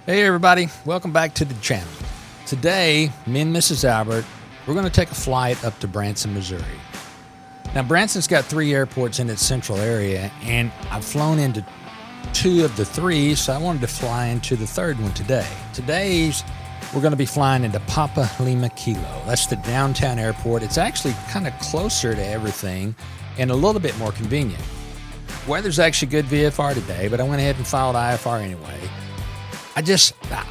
Hey everybody, welcome back to the channel. Today, me and Mrs. Albert, we're going to take a flight up to Branson, Missouri. Now Branson's got 3 airports in its central area, and I've flown into 2 of the 3, so I wanted to fly into the 3rd one today. Today's, we're going to be flying into Papa Lima Kilo. That's the downtown airport. It's actually kind of closer to everything and a little bit more convenient. Weather's actually good VFR today, but I went ahead and filed IFR anyway. I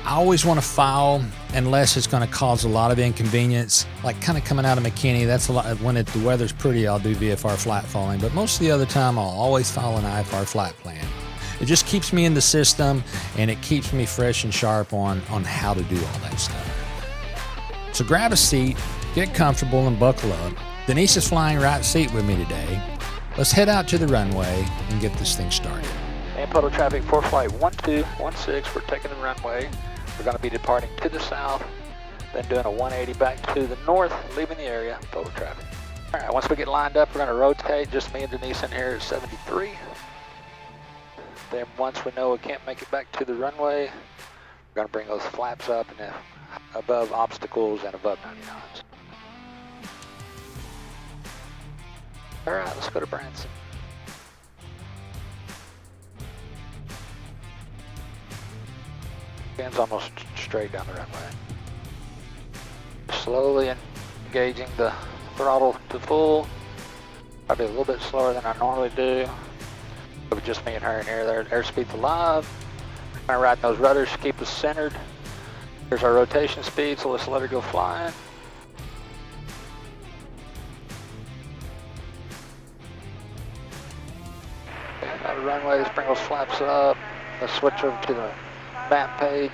always want to file unless it's going to cause a lot of inconvenience, like kind of coming out of McKinney. That's a lot. When the weather's pretty, I'll do VFR flat falling, but most of the other time I'll always file an IFR flat plan. It just keeps me in the system and it keeps me fresh and sharp on how to do all that stuff. So grab a seat, get comfortable and buckle up. Denise is flying right seat with me today. Let's head out to the runway and get this thing started. And total traffic for flight 1216, we're taking the runway. We're going to be departing to the south, then doing a 180 back to the north, leaving the area, total traffic. All right, once we get lined up, we're going to rotate, just me and Denise in here at 73. Then once we know we can't make it back to the runway, we're going to bring those flaps up and above obstacles and above 90 knots. All right, let's go to Branson. Pins almost straight down the runway. Slowly engaging the throttle to full. Probably a little bit slower than I normally do. But just me and her in here. There, airspeed's alive. I'm riding those rudders to keep us centered. Here's our rotation speed, so let's let her go flying. And out of the runway, let's bring those flaps up. Let's switch over to the map page.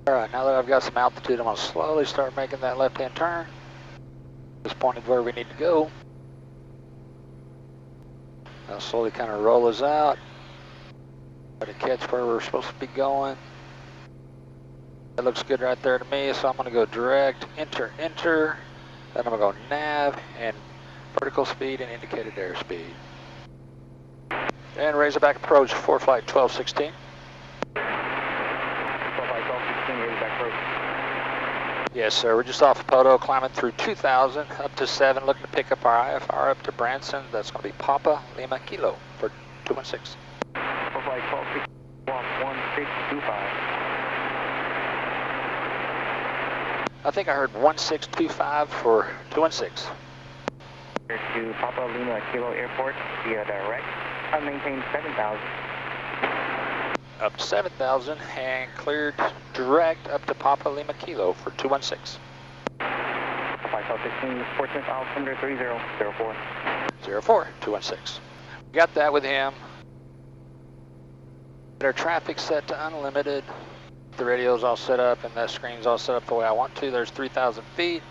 Alright, now that I've got some altitude, I'm going to slowly start making that left-hand turn. Just pointed where we need to go. I'll slowly kind of roll us out. Try to catch where we're supposed to be going. That looks good right there to me, so I'm going to go direct, enter. Then I'm going to go nav and vertical speed and indicated airspeed. And Razorback approach for flight 1216. Razorback approach. Yes, sir. We're just off of Poto, climbing through 2000 up to 7, looking to pick up our IFR up to Branson. That's going to be Papa Lima Kilo for 216. For flight 1216, 1625. I think I heard 1625 for 216. To Papa Lima Kilo Airport via direct. Maintain 7,000. Up to 7,000 and cleared direct up to Papa Lima Kilo for 216. Flight 1216, Portsmouth altimeter 3004. 04, 216. We got that with him. Get our traffic set to unlimited. The radio's all set up and the screen's all set up the way I want to. There's 3,000 feet.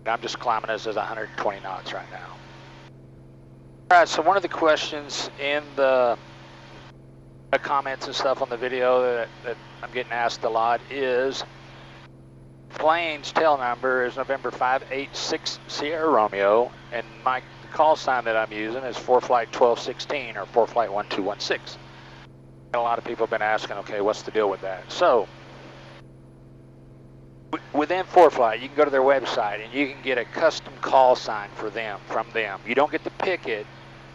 I'm just climbing this as 120 knots right now. All right, so one of the questions in the comments and stuff on the video that I'm getting asked a lot is, plane's tail number is November 586 Sierra Romeo, and my call sign that I'm using is for flight 1216 or for flight 1216. And a lot of people have been asking, okay, what's the deal with that? So, within ForeFlight, you can go to their website and you can get a custom call sign for them, from them. You don't get to pick it,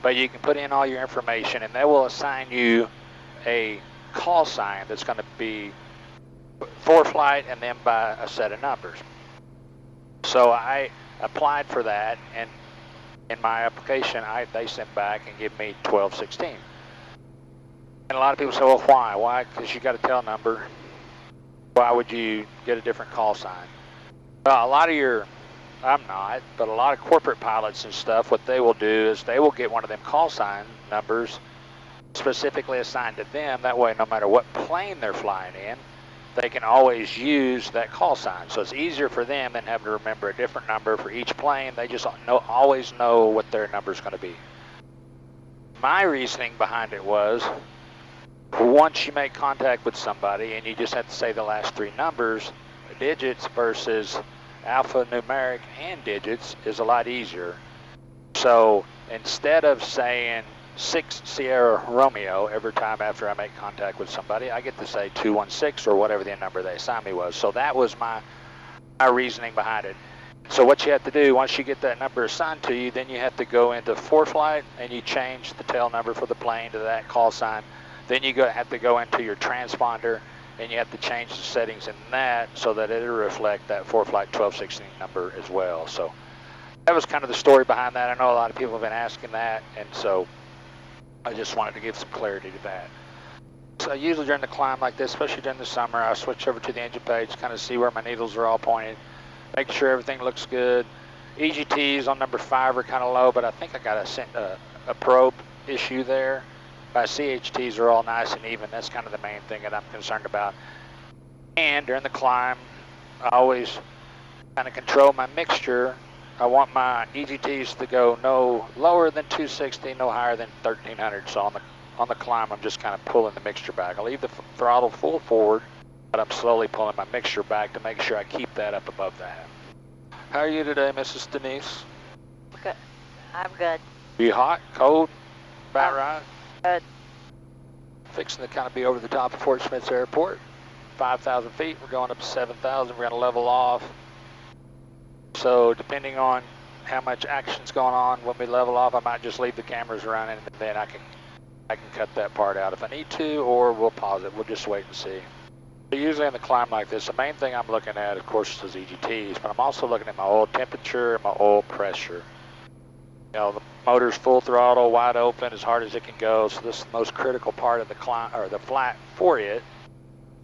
but you can put in all your information and they will assign you a call sign that's going to be ForeFlight and then by a set of numbers. So I applied for that, and in my application, they sent back and give me 1216. And a lot of people say, well, why? Why? Because you got a tail number. Why would you get a different call sign? Well, a lot of I'm not, but a lot of corporate pilots and stuff, what they will do is they will get one of them call sign numbers specifically assigned to them. That way, no matter what plane they're flying in, they can always use that call sign. So it's easier for them than having to remember a different number for each plane. They just always know what their number is going to be. My reasoning behind it was, once you make contact with somebody and you just have to say the last 3 numbers, digits versus alphanumeric and digits is a lot easier. So instead of saying 6 Sierra Romeo every time after I make contact with somebody, I get to say 216 or whatever the number they assigned me was. So that was my reasoning behind it. So what you have to do, once you get that number assigned to you, then you have to go into ForeFlight and you change the tail number for the plane to that call sign. Then you have to go into your transponder and you have to change the settings in that so that it'll reflect that ForeFlight 1216 number as well. So that was kind of the story behind that. I know a lot of people have been asking that, and so I just wanted to give some clarity to that. So usually during the climb like this, especially during the summer, I switch over to the engine page, kind of see where my needles are all pointed, make sure everything looks good. EGTs on number 5 are kind of low, but I think I got a probe issue there. My CHTs are all nice and even. That's kind of the main thing that I'm concerned about. And during the climb, I always kind of control my mixture. I want my EGTs to go no lower than 260, no higher than 1300. So on the climb, I'm just kind of pulling the mixture back. I leave the throttle full forward, but I'm slowly pulling my mixture back to make sure I keep that up above that. How are you today, Mrs. Denise? Good. I'm good. You hot, cold, about right? Good. Fixing to kind of be over the top of Fort Smith Airport. 5,000 feet. We're going up to 7,000. We're going to level off. So depending on how much action's going on when we level off, I might just leave the cameras running and then I can cut that part out if I need to, or we'll pause it. We'll just wait and see. But usually on the climb like this, the main thing I'm looking at, of course, is EGTs, but I'm also looking at my oil temperature and my oil pressure. You know, the motor's full throttle, wide open, as hard as it can go, so this is the most critical part of the climb, or the flight for it.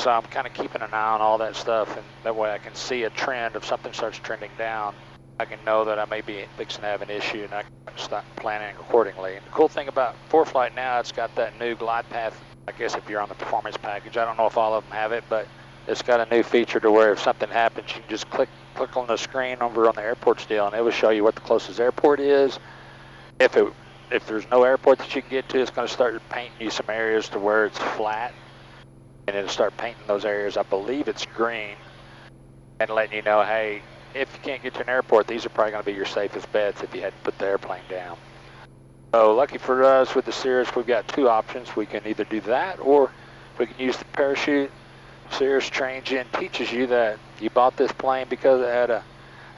So I'm kind of keeping an eye on all that stuff, and that way I can see a trend. If something starts trending down, I can know that I may be fixing to have an issue, and I can start planning accordingly. And the cool thing about ForeFlight now, it's got that new glide path. I guess if you're on the performance package, I don't know if all of them have it, but it's got a new feature to where if something happens, you can just click on the screen over on the airports deal, and it will show you what the closest airport is. If there's no airport that you can get to, it's going to start painting you some areas to where it's flat. And it'll start painting those areas, I believe it's green, and letting you know, hey, if you can't get to an airport, these are probably going to be your safest bets if you had to put the airplane down. So lucky for us with the Cirrus, we've got 2 options. We can either do that, or we can use the parachute. Cirrus trains you and teaches you that you bought this plane because it had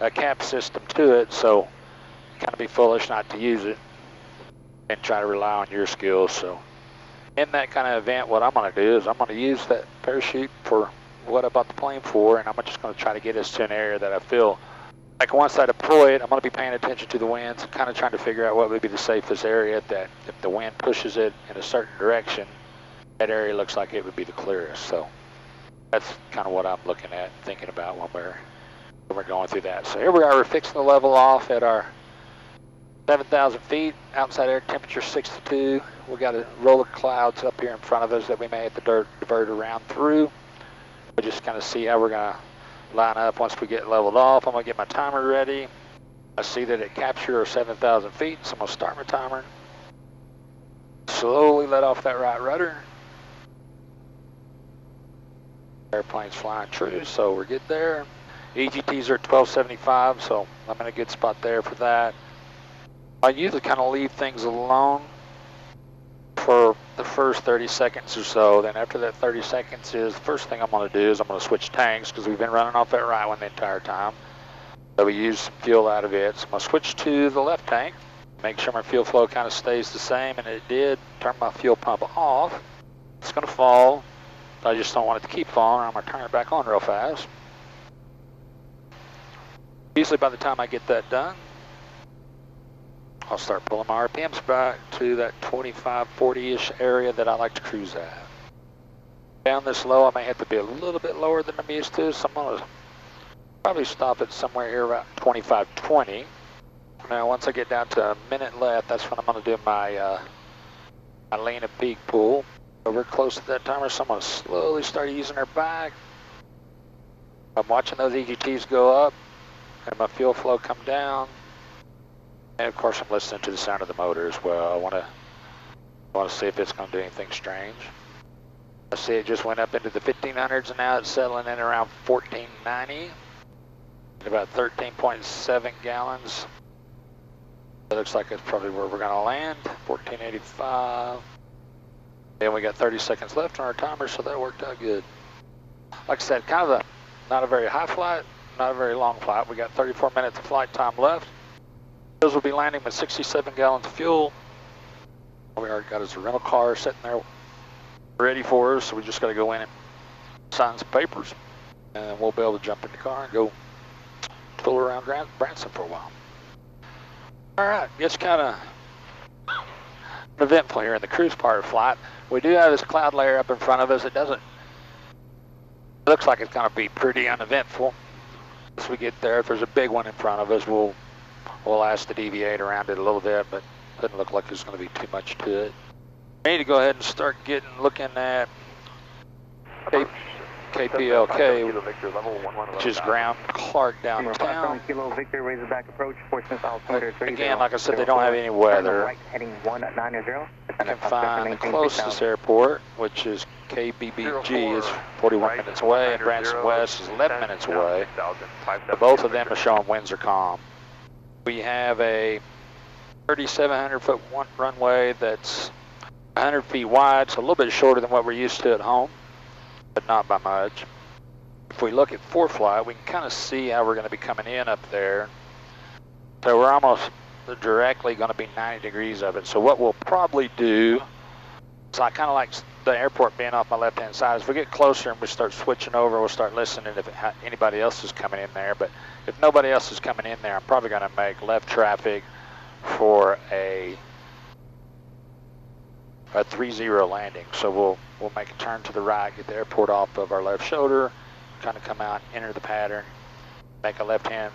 a cap system to it, so kind of be foolish not to use it and try to rely on your skills. So in that kind of event, what I'm going to do is I'm going to use that parachute for what I bought the plane for, and I'm just going to try to get us to an area that I feel like once I deploy it, I'm going to be paying attention to the winds and kind of trying to figure out what would be the safest area that if the wind pushes it in a certain direction, that area looks like it would be the clearest. So that's kind of what I'm looking at, thinking about when we're going through that. So here we are, we're fixing the level off at our 7,000 feet, outside air temperature 62. We got a roll of clouds up here in front of us that we may have to divert around through. We'll just kind of see how we're going to line up once we get leveled off. I'm going to get my timer ready. I see that it captured 7,000 feet, so I'm going to start my timer. Slowly let off that right rudder. Airplane's flying true, so we're good there. EGTs are at 1275, so I'm in a good spot there for that. I usually kind of leave things alone for the first 30 seconds or so. Then after that 30 seconds is, the first thing I'm going to do is I'm going to switch tanks because we've been running off that right one the entire time. So we use some fuel out of it. So I'm going to switch to the left tank, make sure my fuel flow kind of stays the same, and it did. Turn my fuel pump off. It's going to fall. I just don't want it to keep falling, or I'm going to turn it back on real fast. Usually by the time I get that done, I'll start pulling my RPMs back to that 25, 40-ish area that I like to cruise at. Down this low, I may have to be a little bit lower than I'm used to, so I'm going to probably stop it somewhere here around 25, 20. Now, once I get down to a minute left, that's when I'm going to do my lean and peak pull. So we're close to that timer, so I'm going to slowly start easing her back. I'm watching those EGTs go up and my fuel flow come down. And of course, I'm listening to the sound of the motor as well. I want to see if it's going to do anything strange. I see it just went up into the 1500s, and now it's settling in around 1490, about 13.7 gallons. It looks like it's probably where we're gonna land, 1485. And we got 30 seconds left on our timer, so that worked out good. Like I said, kind of not a very high flight, not a very long flight. We got 34 minutes of flight time left. Those will be landing with 67 gallons of fuel. We already got us a rental car sitting there ready for us, so we just got to go in and sign some papers, and we'll be able to jump in the car and go tool around Branson for a while. All right, it's kind of eventful here in the cruise part of the flight. We do have this cloud layer up in front of us. It looks like it's going to be pretty uneventful. As we get there, if there's a big one in front of us, we'll ask to deviate around it a little bit, but it doesn't look like there's going to be too much to it. We need to go ahead and start looking at KPLK, which is Ground Clark downtown. Kilo Victor, Razorback approach, Portsmouth altimeter 30. Again, like I said, they don't have any weather. Right, heading 190. I can find the closest airport, which is KBBG, is 41 minutes away, and Branson West is 11 minutes away. Both of them are showing winds are calm. We have a 3,700 foot runway that's 100 feet wide, so a little bit shorter than what we're used to at home, but not by much. If we look at ForeFlight, we can kind of see how we're going to be coming in up there. So we're almost directly going to be 90 degrees of it. So what we'll probably do, so I kind of like the airport being off my left-hand side. As we get closer and we start switching over, we'll start listening if anybody else is coming in there. But if nobody else is coming in there, I'm probably going to make left traffic for a 3-0 landing. So we'll make a turn to the right, get the airport off of our left shoulder, kind of come out, enter the pattern, make a left-hand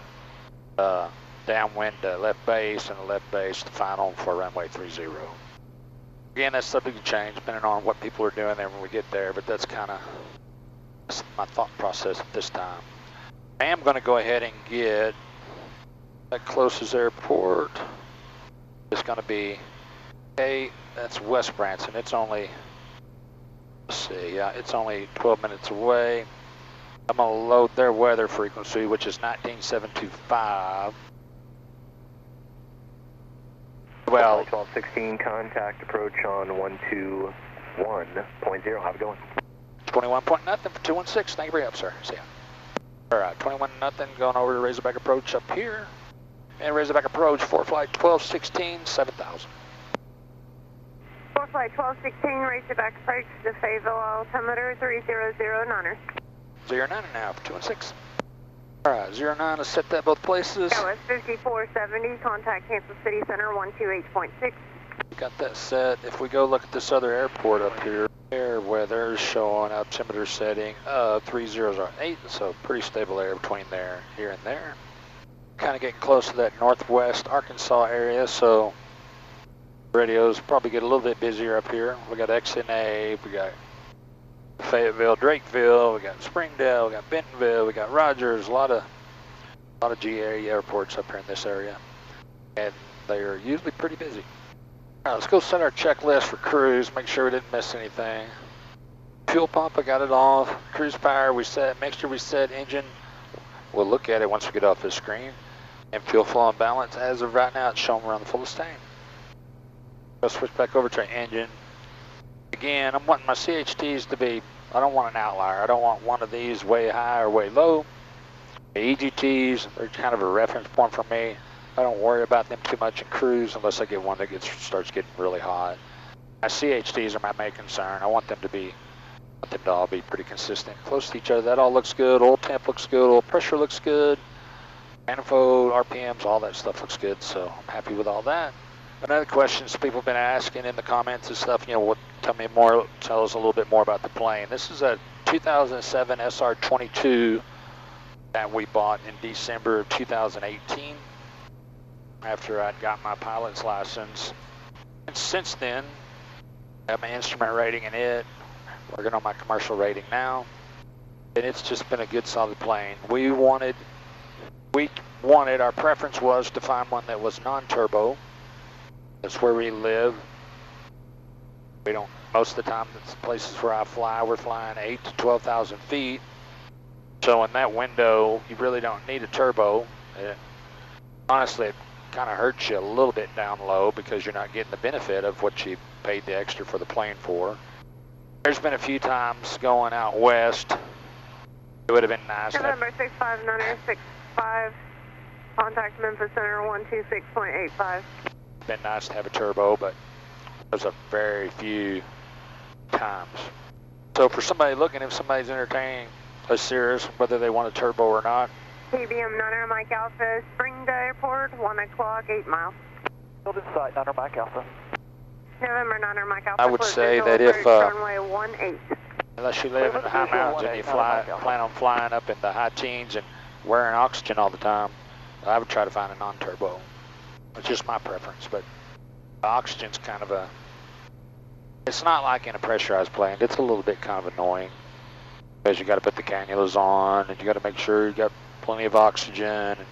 downwind left base, and a left base the final for runway 30. Again, that's subject to change depending on what people are doing there when we get there, but that's my thought process at this time. I am going to go ahead and get that closest airport. It's going to be that's West Branson. It's only, it's only 12 minutes away. I'm going to load their weather frequency, which is 19725. Well, 1216, contact approach on 121.0. How's it going? 21 point nothing for 216. Thank you for your help, sir. See ya. All right, 21 nothing, going over to Razorback approach up here. And Razorback approach, ForeFlight 1216, 7000. ForeFlight 1216, Razorback approach to Fayetteville, altimeter 300 09 now for 216. All right, 09 is set that both places. That was 5470, contact Kansas City Center 128.6. We got that set. If we go look at this other airport up here, air weather showing altimeter setting 3008, so pretty stable air between here and there. Kind of getting close to that northwest Arkansas area, so radios probably get a little bit busier up here. We got XNA, we got Fayetteville, Drakeville, we got Springdale, we got Bentonville, we got Rogers, a lot of G area airports up here in this area, and they are usually pretty busy. All right, let's go set our checklist for cruise, make sure we didn't miss anything. Fuel pump, I got it off. Cruise power, we set. Make sure we set engine. We'll look at it once we get off this screen. And fuel flow and balance, as of right now, it's showing we're on the fullest tank. Let's switch back over to our engine. Again, I'm wanting my CHTs to be, I don't want an outlier. I don't want one of these way high or way low. The EGTs, they're kind of a reference point for me. I don't worry about them too much in cruise unless I get one that starts getting really hot. My CHTs are my main concern. I want them to all be pretty consistent, close to each other. That all looks good. Oil temp looks good. Oil pressure looks good. Manifold, RPMs, all that stuff looks good. So I'm happy with all that. Another questions people have been asking in the comments and stuff, tell us a little bit more about the plane. This is a 2007 SR-22 that we bought in December of 2018 after I'd got my pilot's license. And since then, I have my instrument rating in it, working on my commercial rating now, and it's just been a good solid plane. Our preference was to find one that was non-turbo. That's where we live. Most of the time, the places where I fly, we're flying 8,000 to 12,000 feet. So in that window, you really don't need a turbo. Honestly, kind of hurts you a little bit down low because you're not getting the benefit of what you paid the extra for the plane for. There's been a few times going out west. It would have been nice. November 65965, contact Memphis Center 126.85. Been nice to have a turbo, but there's a very few times. So for somebody looking, if somebody's entertaining a Cirrus, whether they want a turbo or not. PBM Niner Mike Alpha, Springdale Airport, 1 o'clock, 8 miles. Build inside, Niner Mike Alpha. November Niner Mike Alpha. I would say that if, runway 18. unless you live in the high mountains and you plan on flying up in the high teens and wearing oxygen all the time, I would try to find a non-turbo. It's just my preference, but the oxygen's kind of a, it's not like in a pressurized plane. It's a little bit kind of annoying because you got to put the cannulas on and you got to make sure you got plenty of oxygen and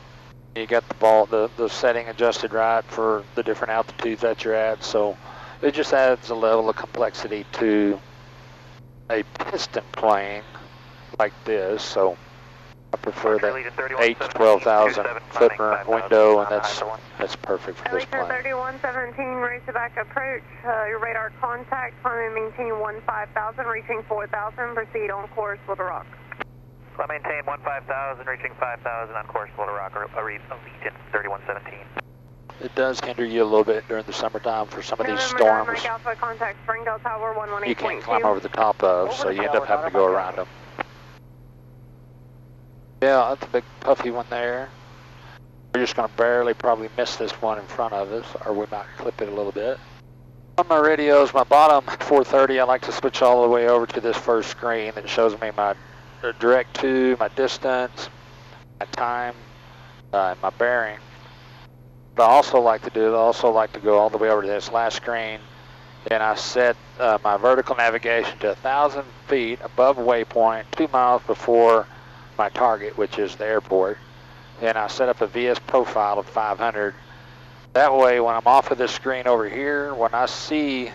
you got the setting adjusted right for the different altitudes that you're at. So it just adds a level of complexity to a piston plane like this. So I prefer that 8 to 12,000 foot window, and that's perfect for this plane. 3117, raise to back approach. Your radar contact, climb and maintain 15,000, reaching 4,000. Proceed on course, Little Rock. Climb maintain 15,000, reaching 5,000 on course, Little Rock, Allegiant 3117. It does hinder you a little bit during the summertime for some of these November storms. Mike Alpha, contact Springdale Tower 118.2. You can't climb over the top of, so you end up having to go around them. Yeah, that's a big puffy one there. We're just going to barely probably miss this one in front of us, or we might clip it a little bit. On my radios, my bottom 430, I like to switch all the way over to this first screen that shows me my direct to, my distance, my time, and my bearing. What I also like to do, go all the way over to this last screen, and I set my vertical navigation to 1,000 feet above waypoint, 2 miles before my target, which is the airport, and I set up a VS profile of 500. That way, when I'm off of this screen over here, when I see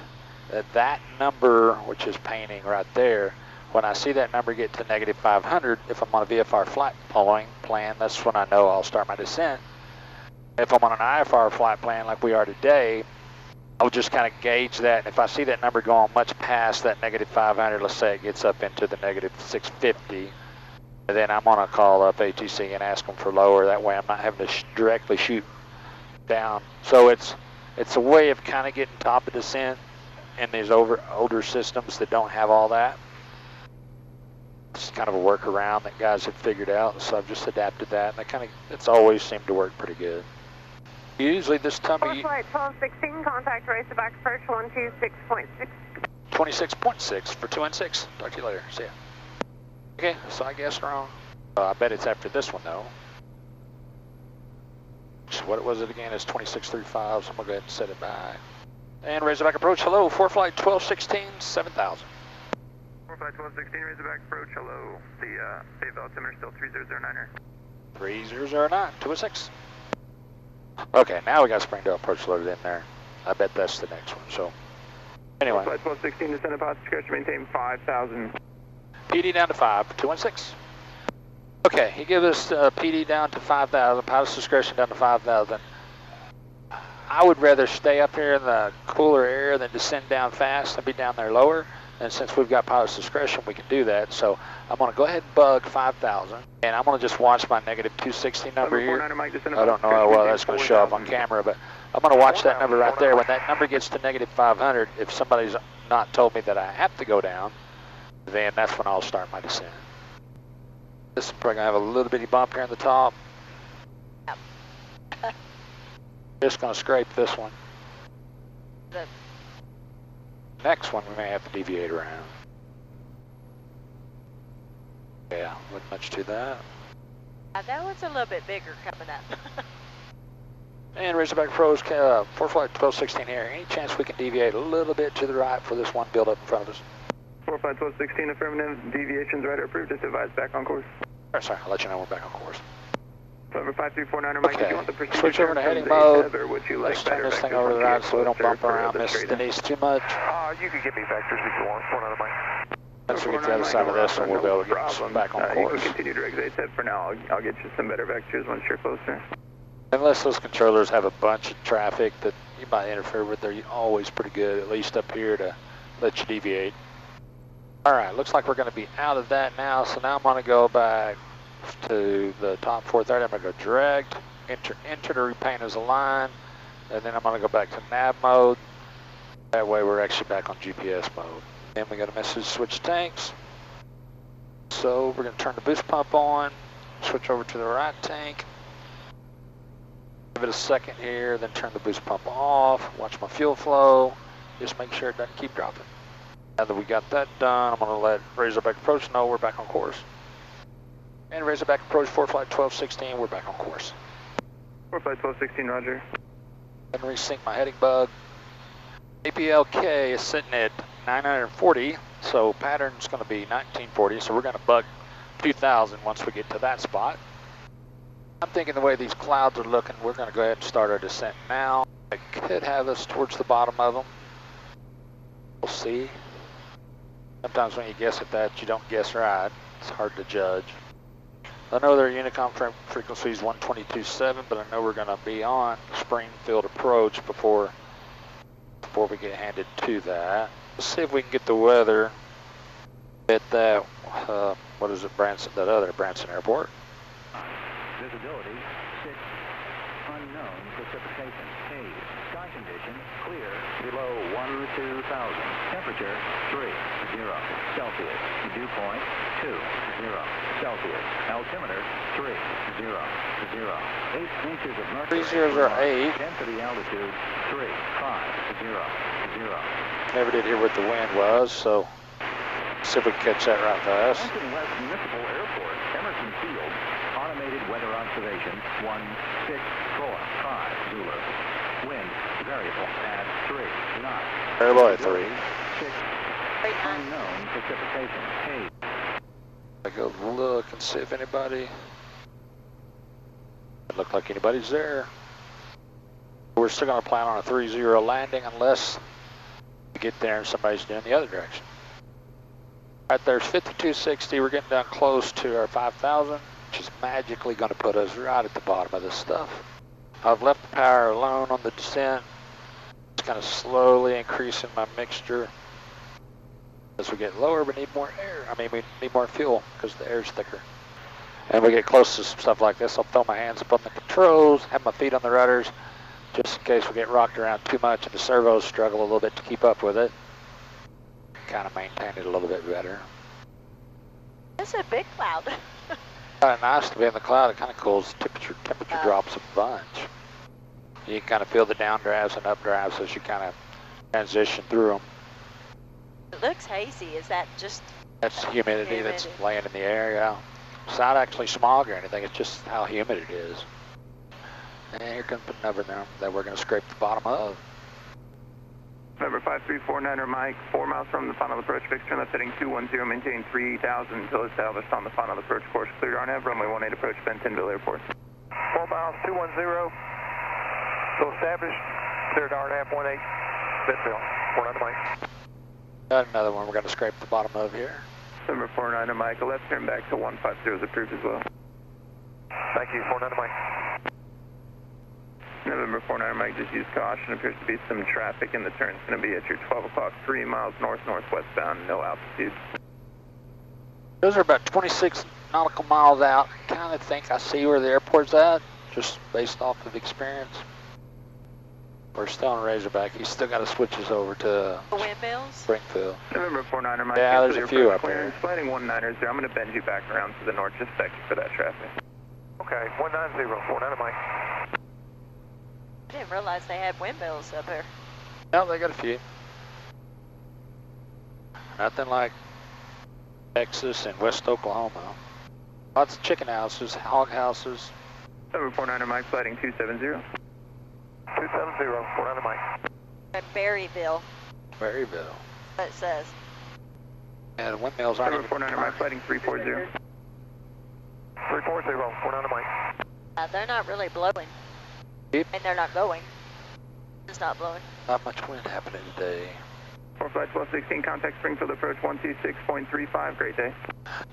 that number, which is painting right there, when I see that number get to negative 500, if I'm on a VFR flight plan, that's when I know I'll start my descent. If I'm on an IFR flight plan like we are today, I'll just kind of gauge that. And if I see that number going much past that negative 500, let's say it gets up into the negative 650, then I'm going to call up ATC and ask them for lower. That way I'm not having to directly shoot down. So it's a way of kind of getting top of descent in these older systems that don't have all that. It's kind of a workaround that guys have figured out, so I've just adapted that, and it's always seemed to work pretty good. Usually this time of year... Flight 1216, contact race to back approach 126.6. 26.6 for 216. Talk to you later. See ya. Okay, so I guessed wrong. I bet it's after this one, though. What was it again? It's 2635, so I'm going to go ahead and set it back. And Razorback approach, hello, 4 flight 1216, 7,000. 4 flight 1216, Razorback approach, hello. The phase altimeter still 3009er. 3009, 206. Okay, now we got Springdale approach loaded in there. I bet that's the next one, so. Anyway. 4 flight 1216, descend upon discretion, maintain 5,000. PD down to 5, 216. Okay, he gives us PD down to 5,000, pilot's discretion down to 5,000. I would rather stay up here in the cooler area than descend down fast and be down there lower. And since we've got pilot's discretion, we can do that. So I'm going to go ahead and bug 5,000. And I'm going to just watch my negative 260 number here. I don't know how well that's going to show up on camera, but I'm going to watch that number right there. When that number gets to negative 500, if somebody's not told me that I have to go down, then that's when I'll start my descent. This is probably going to have a little bitty bump here in the top. Just going to scrape this one. Next one we may have to deviate around. Yeah, wasn't much to that. That one's a little bit bigger coming up. And Razorback Pros, 4 flight 1216 here. Any chance we can deviate a little bit to the right for this one build up in front of us? 4 flight 1216, affirmative. Deviations right are approved. Just advise back on course. Right, sorry, I'll let you know we're back on course. November 5349er, Mike, Okay. did you want the procedure Switch over to heading terms mode. ASAP, or would you like Let's turn better this thing vectors over to the on right so we don't closer bump around for the Miss straight in? Denise too much. You can give me vectors if you want. One other Mike. Once we get to the other side of this one, we'll be able to get back on You course. can continue to exit set for now. I'll get you some better vectors once you're closer. Unless those controllers have a bunch of traffic that you might interfere with, they're always pretty good, at least up here, to let you deviate. All right, looks like we're going to be out of that now, so now I'm going to go back to the top 430. I'm going to go direct, enter to repaint as a line, and then I'm going to go back to nav mode. That way we're actually back on GPS mode. Then we got a message switch tanks. So we're going to turn the boost pump on, switch over to the right tank. Give it a second here, then turn the boost pump off, watch my fuel flow, just make sure it doesn't keep dropping. Now that we got that done, I'm going to let Razorback Approach know we're back on course. And Razorback Approach, 4 flight 1216, we're back on course. 4 flight 1216, roger. And resync my heading bug. KPLK is sitting at 940, so pattern's going to be 1940, so we're going to bug 2000 once we get to that spot. I'm thinking the way these clouds are looking, we're going to go ahead and start our descent now. It could have us towards the bottom of them. We'll see. Sometimes when you guess at that, you don't guess right. It's hard to judge. I know their Unicom frequency is 122.7, but I know we're going to be on Springfield Approach before we get handed to that. Let's see if we can get the weather at that, what is it, Branson, that other Branson Airport. Visibility 6, unknown precipitation. Haze, sky condition clear below 12,000. Temperature 30 Celsius. Dew point 20 Celsius. Altimeter 30. 8 inches of mercury. 3008. Density altitude 3500. Never did hear what the wind was, so see if we can catch that right fast. Branson West Municipal Airport, Emerson Field. Automated weather observation 1645 Zulu. Wind variable at 3 knots. Variable at 3. 6 unknown precipitation. Haze. I go look and see if anybody. Doesn't look like anybody's there. We're still going to plan on a 3-0 landing unless we get there and somebody's doing the other direction. All right, there's 5260. We're getting down close to our 5,000, which is magically going to put us right at the bottom of this stuff. I've left the power alone on the descent. It's kind of slowly increasing my mixture. As we get lower, we need more air. I mean, we need more fuel because the air's thicker. And we get close to some stuff like this, I'll throw my hands up on the controls, have my feet on the rudders, just in case we get rocked around too much and the servos struggle a little bit to keep up with it. Kind of maintain it a little bit better. It's a big cloud. Kind of nice to be in the cloud. It kind of cools. Temperature drops a bunch. You can kind of feel the downdrafts and updrafts as you kind of transition through them. It looks hazy. Is that just... That's humidity that's laying in the air, yeah. It's not actually smog or anything. It's just how humid it is. And here comes the number now that we're going to scrape the bottom of. Number 5349er Mike, 4 miles from the final approach fixture, left heading 210, maintain 3,000 until established on the final approach course. Cleared RNAV, runway 18 approach Bentonville Airport. 4 miles, 210, so established, cleared RNAV 18, Bentonville, 49 Mike. Got another one we're going to scrape the bottom of here. Number 49er Mike, a left turn back to 150 is approved as well. Thank you, 49 Mike. November 49 Mike, just use caution. Appears to be some traffic in the turn. It's going to be at your 12 o'clock, 3 miles north-northwest bound, no altitude. Those are about 26 nautical miles out. I kind of think I see where the airport's at, just based off of experience. We're still on Razorback. He's still got to switch us over to windmills? Springfield. November 49er Mike, yeah, there's a few up clearance. there. Sliding 190 there. I'm going to bend you back around to the north just a second for that traffic. Okay, 190, 49 Mike. I didn't realize they had windmills up here. No, they got a few. Nothing like Texas and West Oklahoma. Lots of chicken houses, hog houses. Number 49er Mike, sliding 270. 270, 49 Mike. At Berryville, Berryville. what it says. And the windmills aren't Number even 49er Mike, sliding 340. 340, 49 Mike. They're not really blowing. Yep. And they're not going. It's not blowing. Not much wind happening today. 4 flight 1216, contact Springfield approach 126.35. Great day.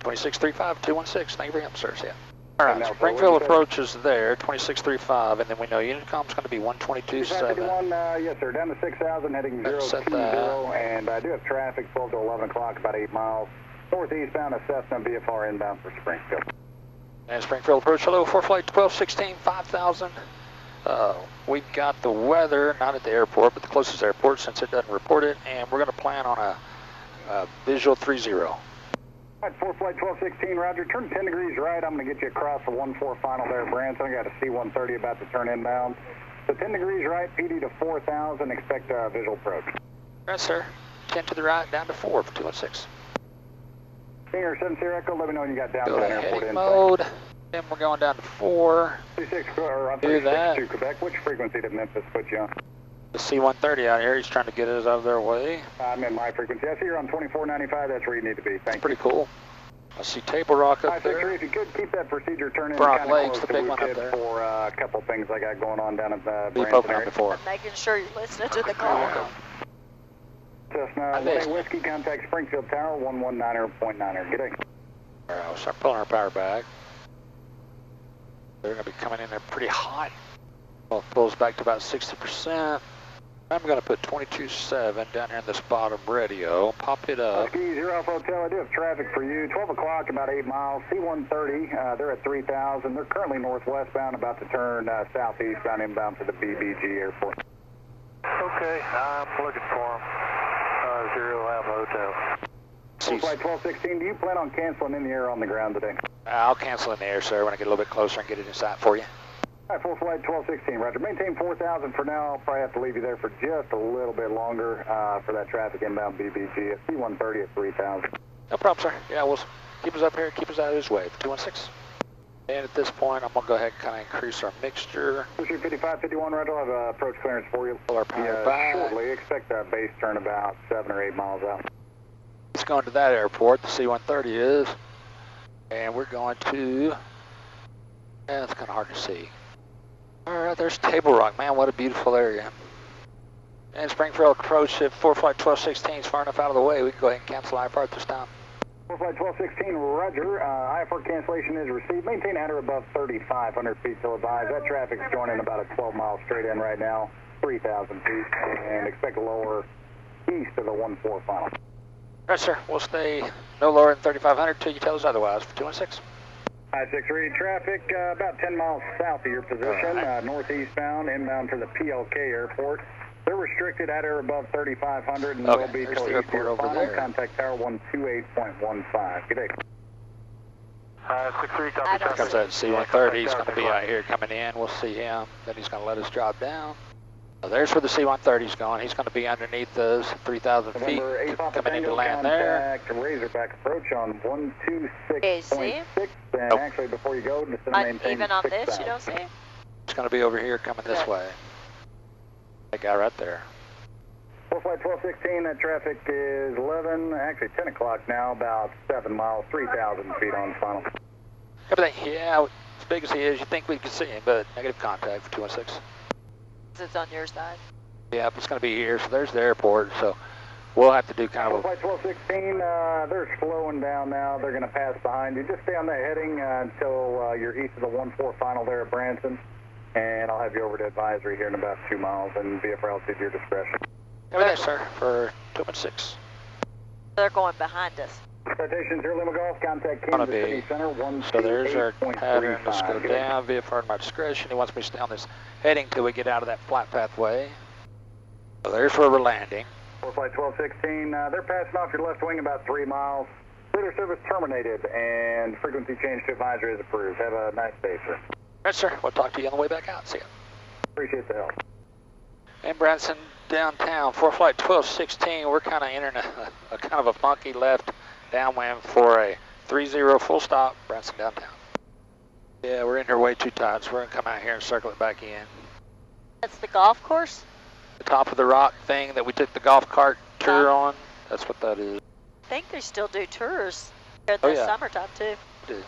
2635 216. Thank you very much, sir. See ya. All right, Springfield approach is there, 2635, and then we know Unicom's going to be 122.7. Yes, sir, down to 6,000, heading Let's 020, set that. and I do have traffic 12 to 11 o'clock, about 8 miles. Northeastbound, a Cessna VFR inbound for Springfield. And Springfield approach, hello, for flight 1216, 5,000. We've got the weather, not at the airport, but the closest airport since it doesn't report it, and we're going to plan on a visual 30. All right, for flight 1216, roger. Turn 10 degrees right. I'm going to get you across the 1-4 final there at Branson. I got a C130 about to turn inbound. So 10 degrees right, PD to 4,000. Expect a visual approach. Yes, sir. 10 to the right, down to 4 for 216. Senior 7 Sierra Echo, let me know when you got downtown Go to airport heading in. mode. Then we're going down to 4. 36, or I'm Do 36 that. to Quebec. Which frequency did Memphis put you on? The C130 out here, he's trying to get us out of their way. I'm in my frequency. I see you're on 2495. That's where you need to be. Thank you. Pretty cool. I see Table Rock up 563, there. if you could keep that procedure turning Brock kind of Lake's close the to big one up Woodhead there. for a couple things I got going on down at the Beep Branson open on area. before. Making sure you're listening to the call. Cessna 1 Whiskey, contact Springfield Tower 119.9er. Good day. All right, we'll start pulling our power back. They're going to be coming in there pretty hot. Well, it pulls back to about 60%. I'm going to put 22.7 down here in this bottom radio. Pop it up. Whiskey 0 Alpha Hotel, I do have traffic for you. 12 o'clock, about 8 miles. C130, they're at 3,000. They're currently northwestbound, about to turn southeastbound inbound for the BBG airport. Okay, I'm looking for him. 0 Alpha Hotel. Full flight 1216, do you plan on canceling in the air or on the ground today? I'll cancel in the air, sir, when I get a little bit closer and get it inside for you. All right, full flight 1216, roger. Maintain 4,000 for now. I'll probably have to leave you there for just a little bit longer for that traffic inbound BBG at C130 at 3,000. No problem, sir. Yeah, we'll keep us up here, keep us out of his way for 216. And at this point, I'm going to go ahead and kind of increase our mixture. Pushing 5551, roger. I'll have approach clearance for you. Pull our power back. Shortly. Expect a base turn about 7 or 8 miles out. It's going to that airport, the C-130 is. And we're going to, it's kind of hard to see. All right, there's Table Rock. Man, what a beautiful area. And Springfield approach at 4 flight 1216 is far enough out of the way. We can go ahead and cancel IFR this time. 4 flight 1216, roger. IFR cancellation is received. Maintain at or above 3,500 feet till advised. That traffic's joining about a 12-mile straight in right now, 3,000 feet, and expect a lower east of the 1-4 final. Right, sir. We'll stay no lower than 3,500 till you tell us otherwise for 216. 563 traffic, about 10 miles south of your position, northeastbound, inbound for the PLK airport. They're restricted at or above 3,500 and will be there's till the east of your airport over final. there. Contact tower 128.15. Good day. 63, copy, I don't copy. Comes that C-130. He's going to be out here coming in. We'll see him. Then he's going to let us drop down. So there's where the C-130's going. He's going to be underneath those 3,000 feet November 8 Papa coming into Tango, land there. contact Razorback approach on 126.6. And Oh. actually, before you go, just maintain Even on 6,000. this, you don't see? He's going to be over here coming this Good. way. That guy right there. 4 flight 1216, that traffic is 11, actually 10 o'clock now, about 7 miles, 3,000 feet on final. Everything, yeah, as big as he is, you think we could see him, but negative contact for 216. It's on your side. Yeah, it's going to be here, so there's the airport, so we'll have to do kind 4 of a... flight 1216, they're slowing down now, they're going to pass behind you. Just stay on that heading until you're east of the 1-4 final there at Branson, and I'll have you over to advisory here in about 2 miles, and VFR to your discretion. Everything, sir, for 216. They're going behind us. Citation 0 Lima Golf, contact Gonna Kansas be. City Center, 1 So there's our pattern. Let's go down, VFR at my discretion. He wants me to stay on this heading till we get out of that flight pathway. So there's where we're landing. 4 flight 1216, they're passing off your left wing about 3 miles. Leader service terminated, and frequency change to advisory is approved. Have a nice day, sir. Right, sir. We'll talk to you on the way back out. See ya. Appreciate the help. And Branson downtown, 4 flight 1216. We're kind of entering a kind of a funky left downwind for a 30 full stop, Branson downtown. Yeah, we're in here way too tight, so we're going to come out here and circle it back in. That's the golf course? The top of the rock thing that we took the golf cart tour on, that's what that is. I think they still do tours in Oh, the yeah. summertime, too. Dude.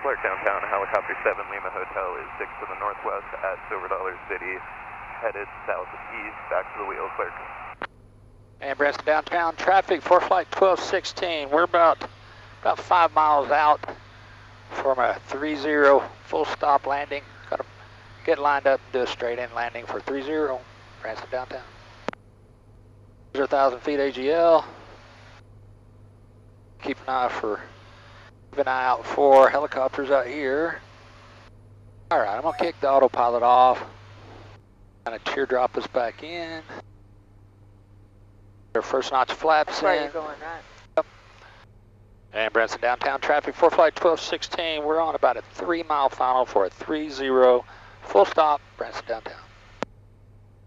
Clerk downtown, helicopter 7 Lima Hotel is 6 to the northwest at Silver Dollar City, headed southeast, back to the wheel, clerk. And Branson downtown traffic, 4 flight 1216. We're about 5 miles out for my 30 full stop landing. Got to get lined up and do a straight in landing for 30, Branson downtown. 1,000 feet AGL. Keep an eye out for helicopters out here. All right, I'm gonna kick the autopilot off. Kind of teardrop us back in. Their first notch flaps That's where in. you're going, right? Yep. And Branson downtown traffic for flight 1216. We're on about a 3-mile final for a 30 full stop, Branson downtown.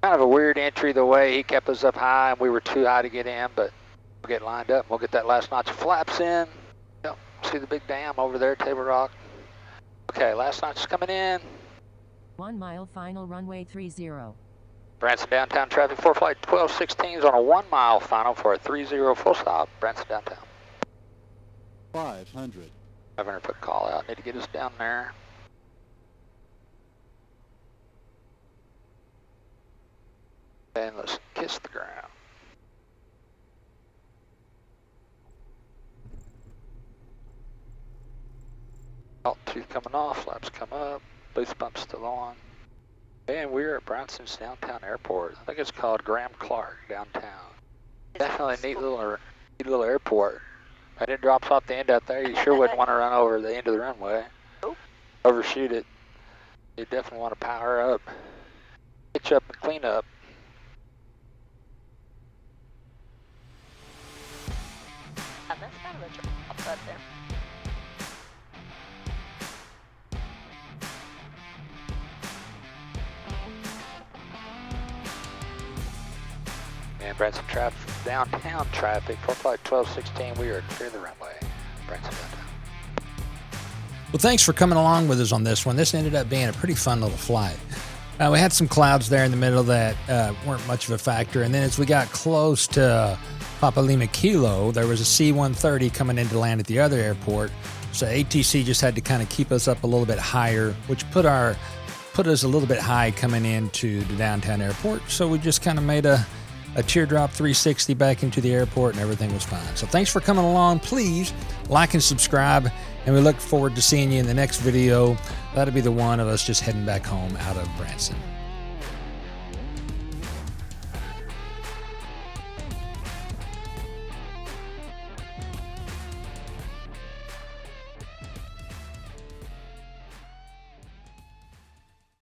Kind of a weird entry the way he kept us up high and we were too high to get in, but we'll get lined up. We'll get that last notch of flaps in. Yep. See the big dam over there, Table Rock. Okay, last notch is coming in. 1 mile final runway 30. Branson downtown traffic for flight 1216 is on a 1-mile final for a 30 full stop, Branson downtown. 500. 500 foot call out. Need to get us down there. And let's kiss the ground. Altitude coming off, flaps come up, boost bump still on. And we're at Branson's downtown airport. I think it's called Graham Clark downtown. Definitely neat little airport. If it drops off the end out there, you sure wouldn't want to run over the end of the runway. Nope. Overshoot it. You definitely want to power up, hitch up and clean up. That's kind of a drop up there. And Branson traffic, downtown traffic for flight 1216. We are clear the runway. Branson downtown. Well, thanks for coming along with us on this one. This ended up being a pretty fun little flight. We had some clouds there in the middle that weren't much of a factor. And then as we got close to Papa Lima Kilo, there was a C130 coming in to land at the other airport. So ATC just had to kind of keep us up a little bit higher, which put us a little bit high coming into the downtown airport. So we just kind of made a teardrop 360 back into the airport and everything was fine. So thanks for coming along. Please like and subscribe, and we look forward to seeing you in the next video. That'll be the one of us just heading back home out of Branson.